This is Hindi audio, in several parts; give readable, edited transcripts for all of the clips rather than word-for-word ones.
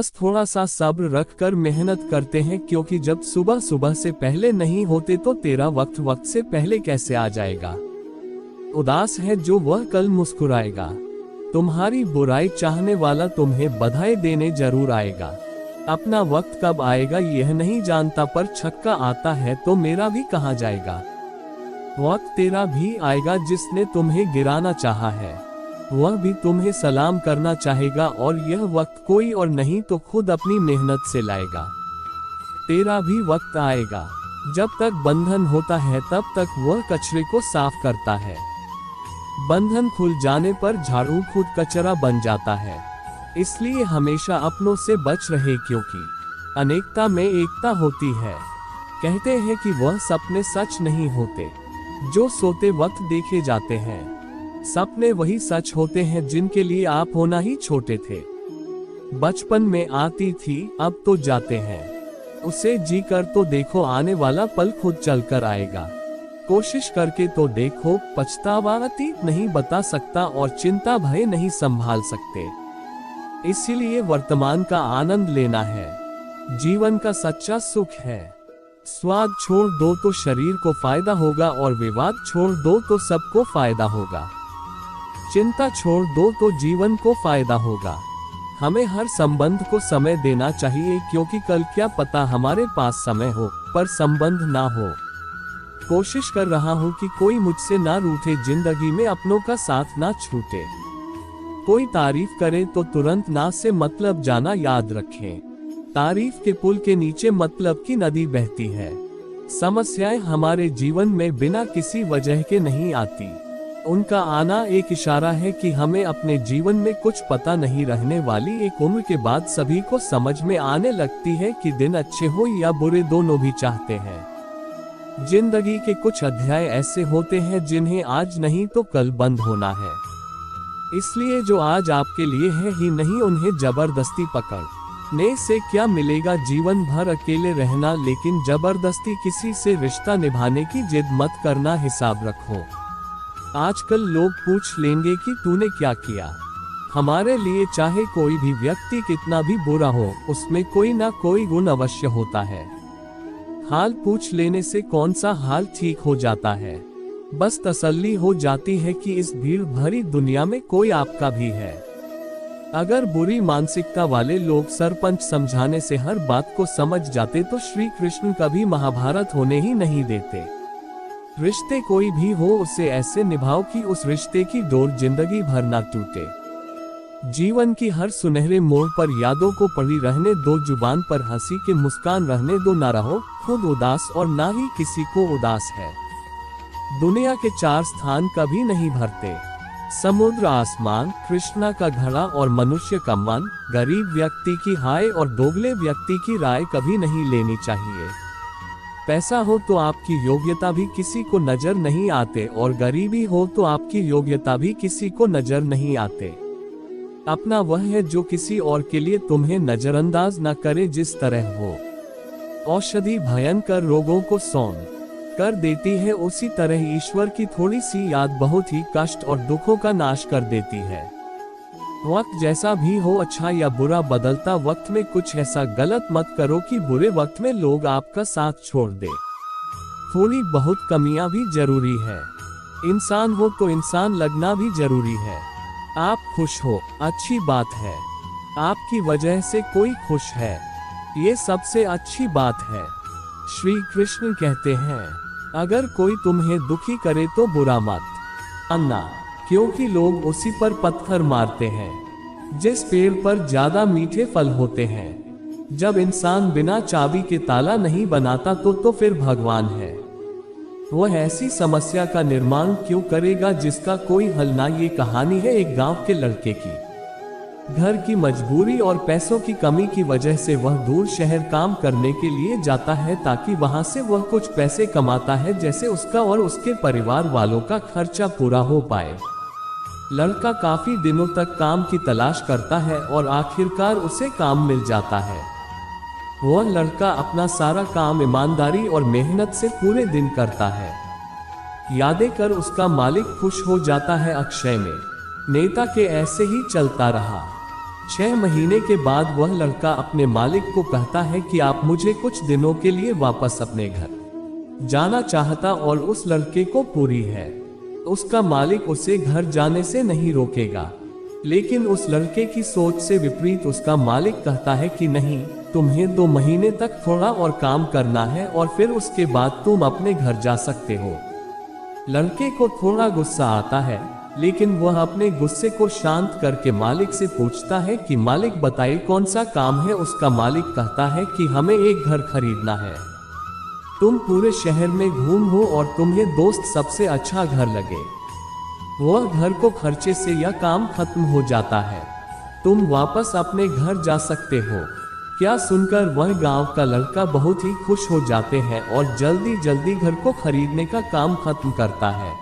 बस थोड़ा सा सब्र रखकर मेहनत करते हैं, क्योंकि जब सुबह सुबह से पहले नहीं होते तो तेरा वक्त वक्त से पहले कैसे आ जाएगा। उदास है जो वह कल मुस्कुराएगा। तुम्हारी बुराई चाहने वाला तुम्हें बधाई देने जरूर आएगा। अपना वक्त कब आएगा यह नहीं जानता, पर छक्का आता है तो मेरा भी कहाँ जाएगा। वक्त तेरा भी आएगा, जिसने तुम्हें गिराना चाहा है वह भी तुम्हें सलाम करना चाहेगा, और यह वक्त कोई और नहीं तो खुद अपनी मेहनत से लाएगा। तेरा भी वक्त आएगा। जब तक बंधन होता है तब तक वह कचरे को साफ करता है। बंधन खुल जाने पर झाड़ू खुद कचरा बन जाता है। इसलिए हमेशा अपनों से बच रहे, क्योंकि अनेकता में एकता होती है। कहते हैं कि वह सपने सच नहीं होते जो सोते वक्त देखे जाते हैं। सपने वही सच होते हैं जिनके लिए आप होना ही छोटे थे। बचपन में आती थी, अब तो जाते हैं। उसे जी कर तो देखो, आने वाला पल खुद चलकर आएगा। कोशिश करके तो देखो, पछतावा अतीत नहीं बता सकता और चिंता भय नहीं संभाल सकते। इसीलिए वर्तमान का आनंद लेना है, जीवन का सच्चा सुख है। स्वाद छोड़ दो तो शरीर को फायदा होगा, और विवाद छोड़ दो तो सबको फायदा होगा। चिंता छोड़ दो तो जीवन को फायदा होगा। हमें हर संबंध को समय देना चाहिए, क्योंकि कल क्या पता हमारे पास समय हो पर संबंध ना हो। कोशिश कर रहा हूँ कि कोई मुझसे ना रूठे, जिंदगी में अपनों का साथ ना छूटे। कोई तारीफ करे तो तुरंत ना से मतलब जाना याद रखें। तारीफ के पुल के नीचे मतलब की नदी बहती है। समस्याएं हमारे जीवन में बिना किसी वजह के नहीं आती। उनका आना एक इशारा है कि हमें अपने जीवन में कुछ पता नहीं रहने वाली एक उम्र के बाद सभी को समझ में आने लगती है कि दिन अच्छे हो या बुरे दोनों भी चाहते हैं। जिंदगी के कुछ अध्याय ऐसे होते हैं जिन्हें आज नहीं तो कल बंद होना है। इसलिए जो आज आपके लिए है ही नहीं, उन्हें जबरदस्ती पकड़ने से क्या मिलेगा। जीवन भर अकेले रहना, लेकिन जबरदस्ती किसी से रिश्ता निभाने की जिद मत करना। हिसाब रखो। आजकल लोग पूछ लेंगे कि तूने क्या किया। हमारे लिए चाहे कोई भी व्यक्ति कितना भी बुरा हो, उसमें कोई ना कोई गुण अवश्य होता है। हाल पूछ लेने से कौन सा हाल ठीक हो जाता है। बस तसल्ली हो जाती है कि इस भीड़ भरी दुनिया में कोई आपका भी है। अगर बुरी मानसिकता वाले लोग सरपंच समझाने से हर बात को समझ जाते तो श्री कृष्ण कभी महाभारत होने ही नहीं देते। रिश्ते कोई भी हो, उसे ऐसे निभाओ कि उस रिश्ते की डोर जिंदगी भर ना टूटे। जीवन की हर सुनहरे मोड़ पर यादों को पड़ी रहने दो, जुबान पर हंसी के मुस्कान रहने दो। ना रहो खुद उदास और ना ही किसी को उदास है। दुनिया के चार स्थान कभी नहीं भरते, समुद्र, आसमान, कृष्णा का घड़ा और मनुष्य का मन। गरीब व्यक्ति की हाय और दोगले व्यक्ति की राय कभी नहीं लेनी चाहिए। पैसा हो तो आपकी योग्यता भी किसी को नजर नहीं आते, और गरीबी हो तो आपकी योग्यता भी किसी को नजर नहीं आते। अपना वह है जो किसी और के लिए तुम्हें नजरअंदाज न करे। जिस तरह हो औषधि भयंकर रोगों को सौन कर देती है, उसी तरह ईश्वर की थोड़ी सी याद बहुत ही कष्ट और दुखों का नाश कर देती है। वक्त जैसा भी हो, अच्छा या बुरा, बदलता वक्त में कुछ ऐसा गलत मत करो कि बुरे वक्त में लोग आपका साथ छोड़ दे। थोड़ी बहुत कमियां भी जरूरी है। इंसान हो तो इंसान लगना भी जरूरी है। आप खुश हो, अच्छी बात है। आपकी वजह से कोई खुश है, ये सबसे अच्छी बात है। श्री कृष्ण कहते हैं, अगर कोई तुम्हें दुखी करे तो बुरा मत मानना, क्योंकि लोग उसी पर पत्थर मारते हैं जिस पेड़ पर ज्यादा मीठे फल होते हैं। जब इंसान बिना चाबी के ताला नहीं बनाता तो फिर भगवान है। वह ऐसी समस्या का निर्माण क्यों करेगा जिसका कोई हल ना। ये कहानी है एक गांव के लड़के की। घर की मजबूरी और पैसों की कमी की वजह से वह दूर शहर काम करने के लिए जाता है, ताकि वहां से वह कुछ पैसे कमाता है, जैसे उसका और उसके परिवार वालों का खर्चा पूरा हो पाए। लड़का काफी दिनों तक काम की तलाश करता है और आखिरकार उसे काम मिल जाता है। वह लड़का अपना सारा काम ईमानदारी और मेहनत से पूरे दिन करता है। यादें कर उसका मालिक खुश हो जाता है। अक्षय में नेता के ऐसे ही चलता रहा। 6 महीने के बाद वह लड़का अपने मालिक को कहता है कि आप मुझे कुछ दिनों के लिए वापस अपने घर जाना चाहता और उस लड़के को पूरी है। उसका मालिक उसे घर जाने से नहीं रोकेगा, लेकिन उस लड़के की सोच से विपरीत उसका मालिक कहता है कि नहीं, तुम्हें 2 महीने तक थोड़ा और काम करना है और फिर उसके बाद तुम अपने घर जा सकते हो। लड़के को थोड़ा गुस्सा आता है, लेकिन वह अपने गुस्से को शांत करके मालिक से पूछता है कि मालिक बताइए कौन सा काम है। उसका मालिक कहता है कि हमें एक घर खरीदना है। तुम पूरे शहर में घूमो और तुम्हें दोस्त सबसे अच्छा घर लगे, वह घर को खर्चे से यह काम खत्म हो जाता है, तुम वापस अपने घर जा सकते हो। क्या सुनकर वह गांव का लड़का बहुत ही खुश हो जाते हैं और जल्दी जल्दी घर को खरीदने का काम खत्म करता है।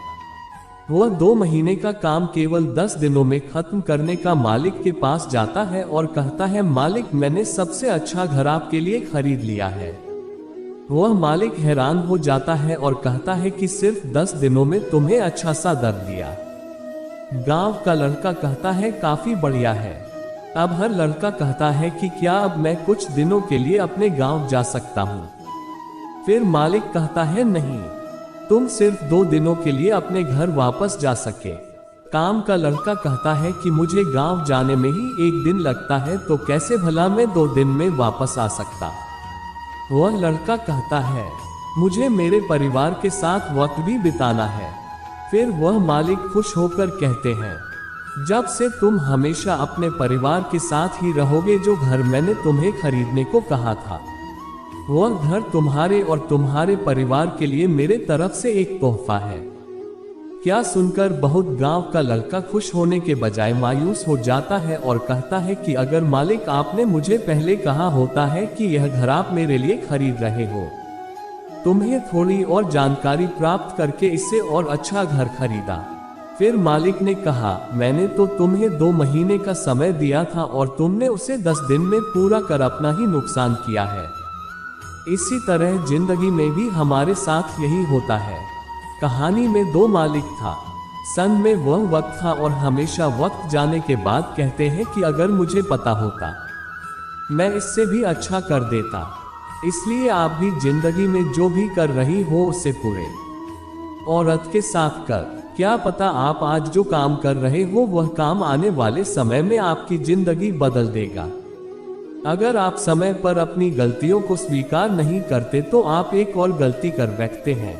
वह 2 महीने का काम केवल 10 दिनों में खत्म करने का मालिक के पास जाता है और कहता है मालिक मैंने सबसे अच्छा घर आपके लिए खरीद लिया है। वह मालिक हैरान हो जाता है और कहता है कि सिर्फ 10 दिनों में तुम्हें अच्छा सा दर दिया। गांव का लड़का कहता है काफी बढ़िया है। अब हर लड़का कहता है कि क्या अब मैं कुछ दिनों के लिए अपने गांव जा सकता हूं। फिर मालिक कहता है नहीं, तुम सिर्फ 2 दिनों के लिए अपने घर वापस जा सके। काम का लड़का कहता है कि मुझे गांव जाने में ही 1 दिन लगता है, तो कैसे भला मैं 2 दिन में वापस आ सकता। वह लड़का कहता है मुझे मेरे परिवार के साथ वक्त भी बिताना है। फिर वह मालिक खुश होकर कहते हैं जब से तुम हमेशा अपने परिवार के साथ ही रहोगे, जो घर मैंने तुम्हें खरीदने को कहा था, वह घर तुम्हारे और तुम्हारे परिवार के लिए मेरे तरफ से एक तोहफा है। क्या सुनकर बहुत गांव का लड़का खुश होने के बजाय मायूस हो जाता है और कहता है कि अगर मालिक आपने मुझे पहले कहा होता है कि यह घर आप मेरे लिए खरीद रहे हो, तुम्हें थोड़ी और जानकारी प्राप्त करके इससे और अच्छा घर खरीदा। फिर मालिक ने कहा मैंने तो तुम्हें 2 महीने का समय दिया था और तुमने उसे 10 दिन में पूरा कर अपना ही नुकसान किया है। इसी तरह जिंदगी में भी हमारे साथ यही होता है। कहानी में 2 मालिक था। सन में वह वक्त था और हमेशा वक्त जाने के बाद कहते हैं कि अगर मुझे पता होता मैं इससे भी अच्छा कर देता। इसलिए आप भी जिंदगी में जो भी कर रही हो उसे पूरे औरत के साथ कर। क्या पता आप आज जो काम कर रहे हो वह काम आने वाले समय में आपकी जिंदगी बदल देगा। अगर आप समय पर अपनी गलतियों को स्वीकार नहीं करते तो आप एक और गलती कर बैठते हैं।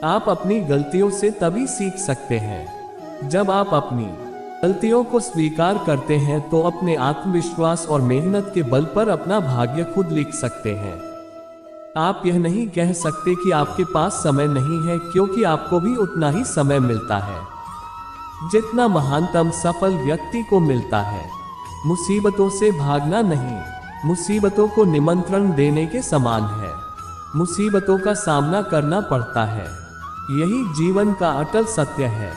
आप अपनी गलतियों से तभी सीख सकते हैं जब आप अपनी गलतियों को स्वीकार करते हैं, तो अपने आत्मविश्वास और मेहनत के बल पर अपना भाग्य खुद लिख सकते हैं। आप यह नहीं कह सकते कि आपके पास समय नहीं है, क्योंकि आपको भी उतना ही समय मिलता है जितना महानतम सफल व्यक्ति को मिलता है। मुसीबतों से भागना नहीं, मुसीबतों को निमंत्रण देने के समान है। मुसीबतों का सामना करना पड़ता है, यही जीवन का अटल सत्य है।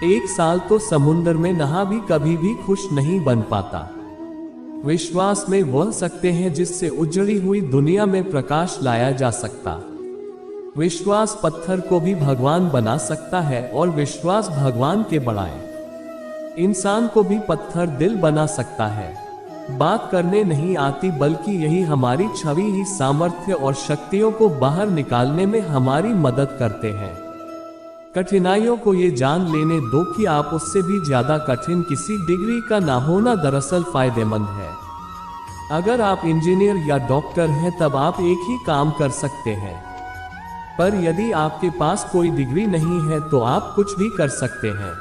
1 साल तो समुद्र में नहा भी कभी भी खुश नहीं बन पाता। विश्वास में वह सकते हैं जिससे उजड़ी हुई दुनिया में प्रकाश लाया जा सकता। विश्वास पत्थर को भी भगवान बना सकता है और विश्वास भगवान के बढ़ाए इंसान को भी पत्थर दिल बना सकता है। बात करने नहीं आती, बल्कि यही हमारी छवि ही सामर्थ्य और शक्तियों को बाहर निकालने में हमारी मदद करते हैं। कठिनाइयों को ये जान लेने दो कि आप उससे भी ज्यादा कठिन किसी डिग्री का ना होना दरअसल फायदेमंद है। अगर आप इंजीनियर या डॉक्टर हैं तब आप एक ही काम कर सकते हैं, पर यदि आपके पास कोई डिग्री नहीं है तो आप कुछ भी कर सकते हैं।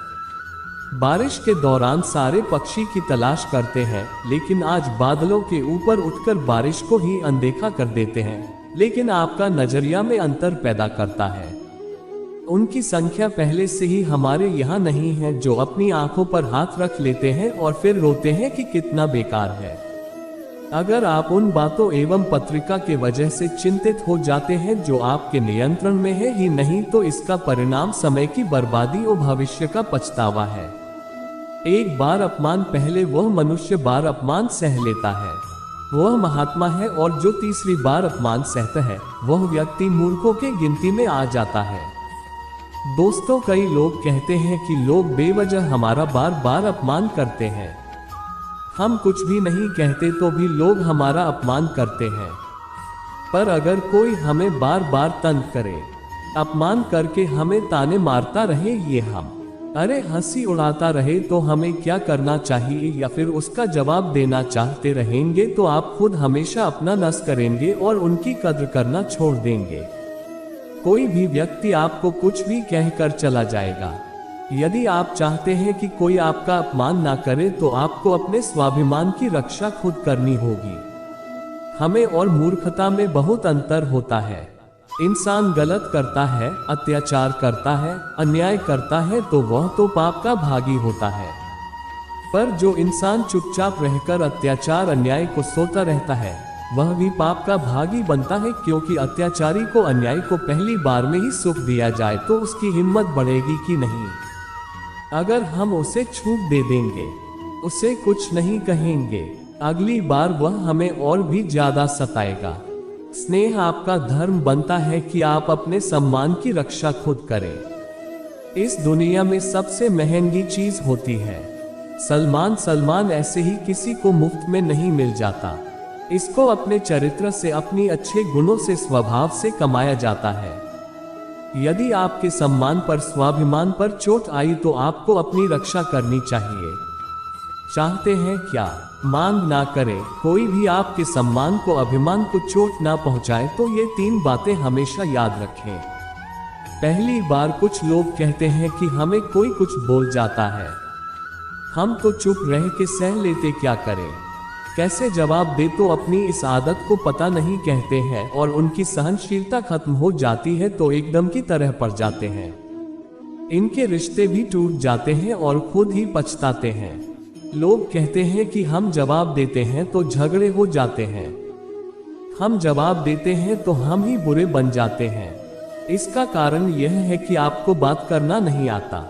बारिश के दौरान सारे पक्षी की तलाश करते हैं, लेकिन आज बादलों के ऊपर उठकर बारिश को ही अनदेखा कर देते हैं। लेकिन आपका नजरिया में अंतर पैदा करता है। उनकी संख्या पहले से ही हमारे यहाँ नहीं है जो अपनी आंखों पर हाथ रख लेते हैं और फिर रोते हैं कि कितना बेकार है। अगर आप उन बातों एवं पत्रिका के वजह से चिंतित हो जाते हैं जो आपके नियंत्रण में है ही नहीं, तो इसका परिणाम समय की बर्बादी और भविष्य का पछतावा है। एक बार अपमान पहले वह मनुष्य बार अपमान सह लेता है, वह महात्मा है, और जो तीसरी बार अपमान सहता है वह व्यक्ति मूर्खों के गिनती में आ जाता है। दोस्तों, कई लोग कहते हैं कि लोग बेवजह हमारा बार बार अपमान करते हैं। हम कुछ भी नहीं कहते तो भी लोग हमारा अपमान करते हैं। पर अगर कोई हमें बार बार तंग करे, अपमान करके हमें ताने मारता रहे, ये हम अरे हंसी उड़ाता रहे, तो हमें क्या करना चाहिए या फिर उसका जवाब देना चाहते रहेंगे तो आप खुद हमेशा अपना नस करेंगे और उनकी कद्र करना छोड़ देंगे। कोई भी व्यक्ति आपको कुछ भी कहकर चला जाएगा। यदि आप चाहते हैं कि कोई आपका अपमान ना करे तो आपको अपने स्वाभिमान की रक्षा खुद करनी होगी। हमें और मूर्खता में बहुत अंतर होता है। इंसान गलत करता है, अत्याचार करता है, अन्याय करता है तो वह तो पाप का भागी होता है। पर जो इंसान चुपचाप रहकर अत्याचार अन्याय को सोता रहता है, वह भी पाप का भागी बनता है, क्योंकि अत्याचारी को अन्याय को पहली बार में ही सुख दिया जाए तो उसकी हिम्मत बढ़ेगी कि नहीं। अगर हम उसे छूट दे देंगे, उसे कुछ नहीं कहेंगे, अगली बार वह हमें और भी ज्यादा सताएगा। स्नेह आपका धर्म बनता है कि आप अपने सम्मान की रक्षा खुद करें। इस दुनिया में सबसे महंगी चीज होती है सलमान ऐसे ही किसी को मुफ्त में नहीं मिल जाता। इसको अपने चरित्र से, अपनी अच्छे गुणों से, स्वभाव से कमाया जाता है। यदि आपके सम्मान पर, स्वाभिमान पर चोट आई तो आपको अपनी रक्षा करनी चाहिए। चाहते हैं क्या? मांग ना करें, कोई भी आपके सम्मान को, अभिमान को चोट ना पहुंचाए, तो ये 3 बातें हमेशा याद रखें। पहली बार कुछ लोग कहते हैं कि हमें कोई कुछ बोल जाता है, हम तो चुप रह के सह लेते, क्या करें, कैसे जवाब दे, तो अपनी इस आदत को पता नहीं कहते हैं और उनकी सहनशीलता खत्म हो जाती है तो एकदम की तरह पड़ जाते हैं। इनके रिश्ते भी टूट जाते हैं और खुद ही पछताते हैं। लोग कहते हैं कि हम जवाब देते हैं तो झगड़े हो जाते हैं, हम जवाब देते हैं तो हम ही बुरे बन जाते हैं। इसका कारण यह है कि आपको बात करना नहीं आता।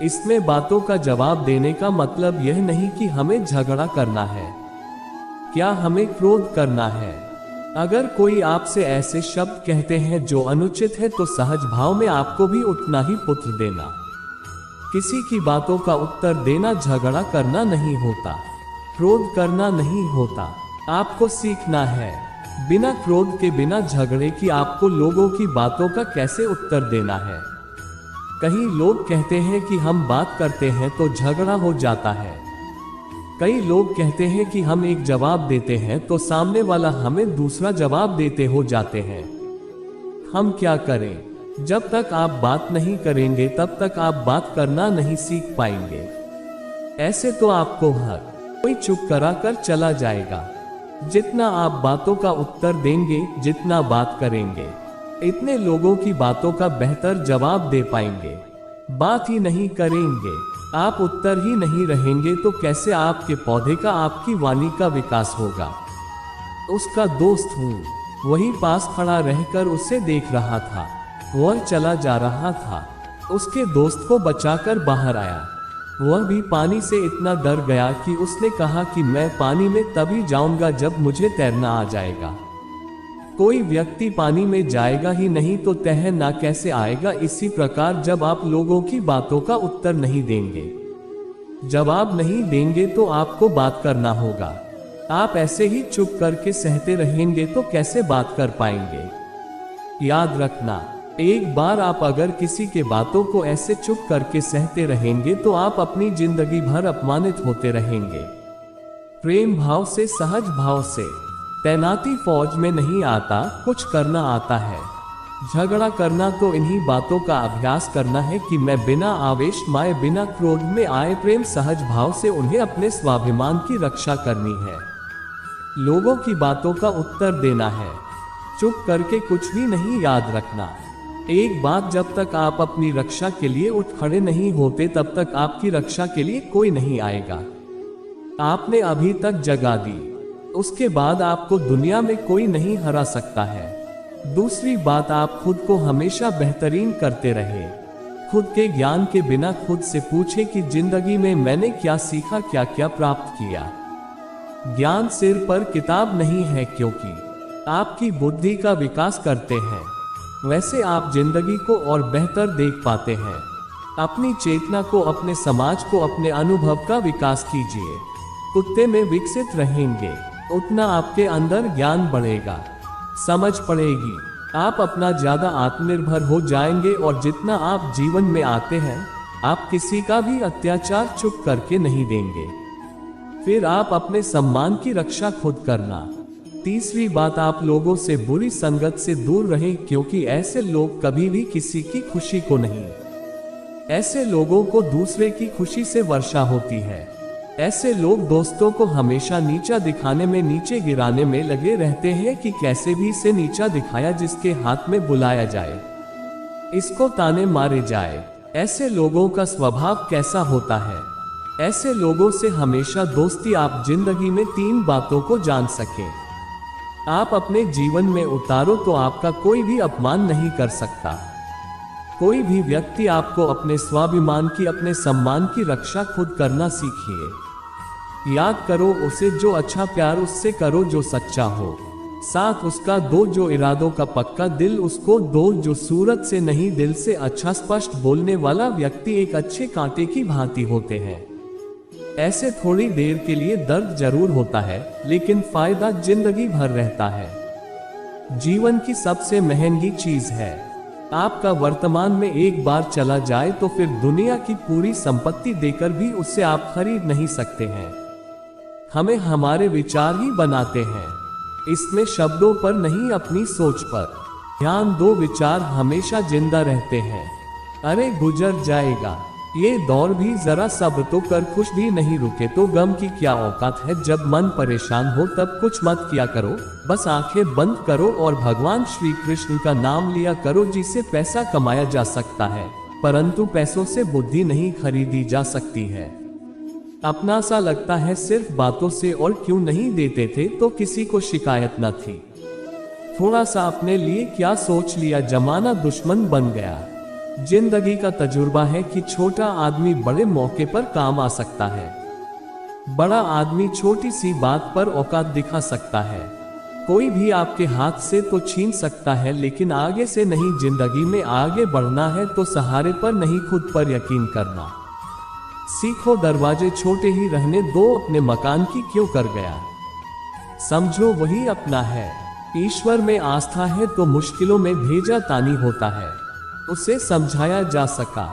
इसमें बातों का जवाब देने का मतलब यह नहीं कि हमें झगड़ा करना है, क्या हमें क्रोध करना है। अगर कोई आपसे ऐसे शब्द कहते हैं जो अनुचित है तो सहज भाव में आपको भी उतना ही पुत्र देना। किसी की बातों का उत्तर देना झगड़ा करना नहीं होता, क्रोध करना नहीं होता। आपको सीखना है बिना क्रोध के, बिना झगड़े की आपको लोगों की बातों का कैसे उत्तर देना है। कई लोग कहते हैं कि हम बात करते हैं तो झगड़ा हो जाता है। कई लोग कहते हैं कि हम एक जवाब देते हैं तो सामने वाला हमें दूसरा जवाब देते हो जाते हैं। हम क्या करें? जब तक आप बात नहीं करेंगे तब तक आप बात करना नहीं सीख पाएंगे। ऐसे तो आपको हर कोई चुप करा कर चला जाएगा। जितना आप बातों का उत्तर देंगे, जितना बात करेंगे, इतने लोगों की बातों का बेहतर जवाब दे पाएंगे। बात ही नहीं करेंगे, आप उत्तर ही नहीं रहेंगे तो कैसे आपके पौधे का, आपकी वाणी का विकास होगा। उसका दोस्त हूँ, वही पास खड़ा रहकर उसे देख रहा था। वह चला जा रहा था, उसके दोस्त को बचाकर बाहर आया। वह भी पानी से इतना डर गया कि उसने कहा कि मैं पानी में तभी जाऊंगा जब मुझे तैरना आ जाएगा। कोई व्यक्ति पानी में जाएगा ही नहीं तो तैरना कैसे आएगा। इसी प्रकार जब आप लोगों की बातों का उत्तर नहीं देंगे, जवाब नहीं देंगे तो आपको बात करना होगा। आप ऐसे ही चुप करके सहते रहेंगे तो कैसे बात कर पाएंगे। याद रखना, एक बार आप अगर किसी के बातों को ऐसे चुप करके सहते रहेंगे तो आप अपनी जिंदगी भर अपमानित होते रहेंगे। प्रेम भाव से, सहज भाव से। तैनाती फौज में नहीं आता, कुछ करना आता है। झगड़ा करना तो इन्हीं बातों का अभ्यास करना है कि मैं बिना आवेश माए, बिना क्रोध में आए, प्रेम सहज भाव से उन्हें अपने स्वाभिमान की रक्षा करनी है। लोगों की बातों का उत्तर देना है, चुप करके कुछ भी नहीं याद रखना। एक बात, जब तक आप अपनी रक्षा के लिए उठ खड़े नहीं होते तब तक आपकी रक्षा के लिए कोई नहीं आएगा। आपने अभी तक जगा दी, उसके बाद आपको दुनिया में कोई नहीं हरा सकता है। दूसरी बात, आप खुद को हमेशा बेहतरीन करते रहे। खुद के ज्ञान के बिना खुद से पूछे कि जिंदगी में मैंने क्या सीखा, क्या क्या प्राप्त किया। ज्ञान सिर पर किताब नहीं है, क्योंकि आपकी बुद्धि का विकास करते हैं वैसे आप जिंदगी को और बेहतर देख पाते हैं। अपनी चेतना को, अपने समाज को, अपने अनुभव का विकास कीजिए। कुत्ते में विकसित रहेंगे, उतना आपके अंदर ज्ञान बढ़ेगा, समझ पड़ेगी, आप अपना ज्यादा आत्मनिर्भर हो जाएंगे और जितना आप जीवन में आते हैं आप किसी का भी अत्याचार चुप करके नहीं देंगे। फिर आप अपने सम्मान की रक्षा खुद करना। तीसरी बात, आप लोगों से बुरी संगत से दूर रहें, क्योंकि ऐसे लोग कभी भी किसी की खुशी को नहीं, ऐसे लोगों को दूसरे की खुशी से वर्षा होती है। ऐसे लोग दोस्तों को हमेशा नीचा दिखाने में, नीचे गिराने में लगे रहते हैं कि कैसे भी इसे नीचा दिखाया, जिसके हाथ में बुलाया जाए, इसको ताने मारे जाए। ऐसे लोगों का स्वभाव कैसा होता है? ऐसे लोगों से हमेशा दोस्ती। आप जिंदगी में 3 बातों को जान सकें, आप अपने जीवन में उतारो तो आपका कोई भी अपमान नहीं कर सकता। कोई भी व्यक्ति आपको अपने स्वाभिमान की, अपने सम्मान की रक्षा खुद करना सीखिए। याद करो उसे जो अच्छा, प्यार उससे करो जो सच्चा हो, साथ उसका दो जो इरादों का पक्का, दिल उसको दो जो सूरत से नहीं दिल से अच्छा। स्पष्ट बोलने वाला व्यक्ति एक अच्छे कांटे की भांति होते हैं। ऐसे थोड़ी देर के लिए दर्द जरूर होता है, लेकिन फायदा जिंदगी भर रहता है। जीवन की सबसे महंगी चीज है, आपका वर्तमान में एक बार चला जाए तो फिर दुनिया की पूरी संपत्ति देकर भी उससे आप खरीद नहीं सकते हैं। हमें हमारे विचार ही बनाते हैं, इसमें शब्दों पर नहीं अपनी सोच पर ध्यान दो। विचार हमेशा जिंदा रहते हैं। अरे गुजर जाएगा ये दौर भी, जरा सब्र तो कर, खुश भी नहीं रुके तो गम की क्या औकात है। जब मन परेशान हो तब कुछ मत किया करो, बस आंखें बंद करो और भगवान श्री कृष्ण का नाम लिया करो। जिससे पैसा कमाया जा सकता है, परंतु पैसों से बुद्धि नहीं खरीदी जा सकती है। अपना सा लगता है सिर्फ बातों से, और क्यों नहीं देते थे तो किसी को शिकायत न थी। थोड़ा सा अपने लिए क्या सोच लिया, जमाना दुश्मन बन गया। जिंदगी का तजुर्बा है कि छोटा आदमी बड़े मौके पर काम आ सकता है, बड़ा आदमी छोटी सी बात पर औकात दिखा सकता है। कोई भी आपके हाथ से तो छीन सकता है, लेकिन आगे से नहीं। जिंदगी में आगे बढ़ना है तो सहारे पर नहीं, खुद पर यकीन करना सीखो। दरवाजे छोटे ही रहने दो, अपने मकान की क्यों कर गया, समझो वही अपना है। ईश्वर में आस्था है तो मुश्किलों में भेजा तानी होता है, उसे समझाया जा सका।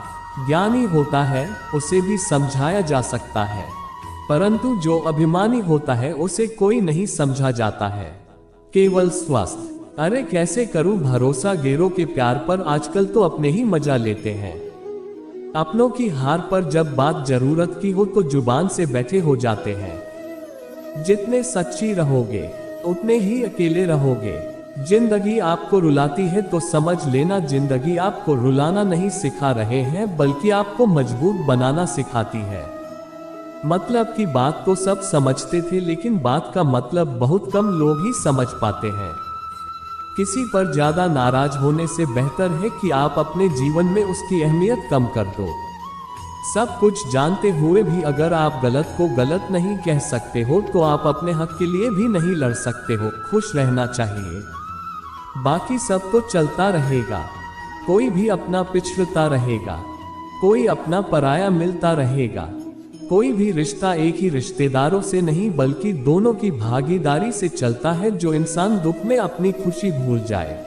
ज्ञानी होता है उसे भी समझाया जा सकता है, परंतु जो अभिमानी होता है उसे कोई नहीं समझा जाता है। केवल स्वस्थ। अरे कैसे करूं भरोसा गैरों के प्यार पर, आजकल तो अपने ही मजा लेते हैं। अपनों की हार पर जब बात जरूरत की हो तो जुबान से बैठे हो जाते हैं। जितने सच्ची रहोगे उतने ही अकेले रहोगे। जिंदगी आपको रुलाती है तो समझ लेना, जिंदगी आपको रुलाना नहीं सिखा रहे हैं, बल्कि आपको मजबूत बनाना सिखाती है। मतलब की बात तो सब समझते थे, लेकिन बात का मतलब बहुत कम लोग ही समझ पाते हैं। किसी पर ज्यादा नाराज होने से बेहतर है कि आप अपने जीवन में उसकी अहमियत कम कर दो। सब कुछ जानते हुए भी अगर आप गलत को गलत नहीं कह सकते हो तो आप अपने हक के लिए भी नहीं लड़ सकते हो। खुश रहना चाहिए, बाकी सब तो चलता रहेगा। कोई भी अपना पिछड़ता रहेगा, कोई अपना पराया मिलता रहेगा। कोई भी रिश्ता एक ही रिश्तेदारों से नहीं बल्कि दोनों की भागीदारी से चलता है। जो इंसान दुख में अपनी खुशी भूल जाए,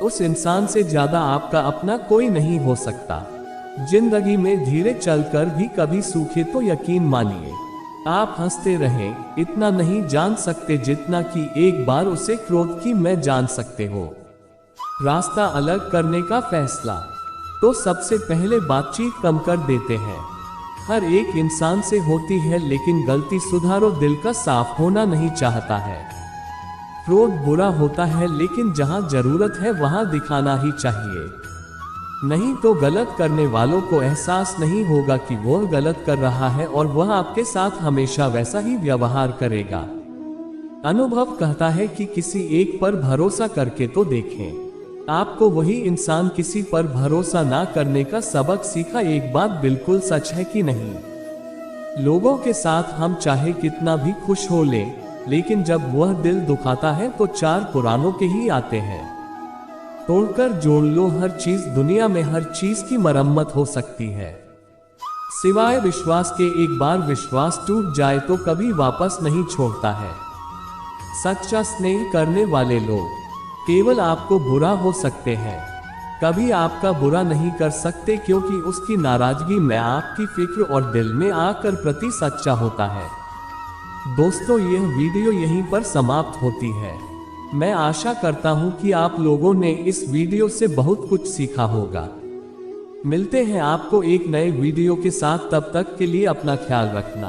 उस इंसान से ज्यादा आपका अपना कोई नहीं हो सकता। जिंदगी में धीरे चलकर भी कभी सूखे तो यकीन मानिए आप हंसते रहें, इतना नहीं जान सकते जितना कि एक बार उसे क्रोध की मैं जान सकते हो। रास्ता अलग करने का फैसला तो सबसे पहले बातचीत कम कर देते हैं। हर एक इंसान से होती है, लेकिन गलती सुधारो। दिल का साफ होना नहीं चाहता है। क्रोध बुरा होता है, लेकिन जहां जरूरत है वहां दिखाना ही चाहिए, नहीं तो गलत करने वालों को एहसास नहीं होगा कि वह गलत कर रहा है और वह आपके साथ हमेशा वैसा ही व्यवहार करेगा। अनुभव कहता है कि किसी एक पर भरोसा करके तो देखें। आपको वही इंसान किसी पर भरोसा ना करने का सबक सीखा। एक बात बिल्कुल सच है कि नहीं, लोगों के साथ हम चाहे कितना भी खुश हो लें, लेकिन जब वह दिल दुखाता है तो 4 पुरानों के ही आते हैं। तोड़कर जोड़ लो हर चीज, दुनिया में हर चीज की मरम्मत हो सकती है। सिवाय विश्वास के, एक बार विश्वास टूट जाए तो कभी वापस नहीं छोड़ता है। सच्चा स्नेह करने वाले लोग केवल आपको बुरा हो सकते हैं, कभी आपका बुरा नहीं कर सकते, क्योंकि उसकी नाराजगी में आपकी फिक्र और दिल में आकर प्रति सच्चा होता है। दोस्तों, यह वीडियो यहीं पर समाप्त होती है। मैं आशा करता हूं कि आप लोगों ने इस वीडियो से बहुत कुछ सीखा होगा। मिलते हैं आपको एक नए वीडियो के साथ, तब तक के लिए अपना ख्याल रखना।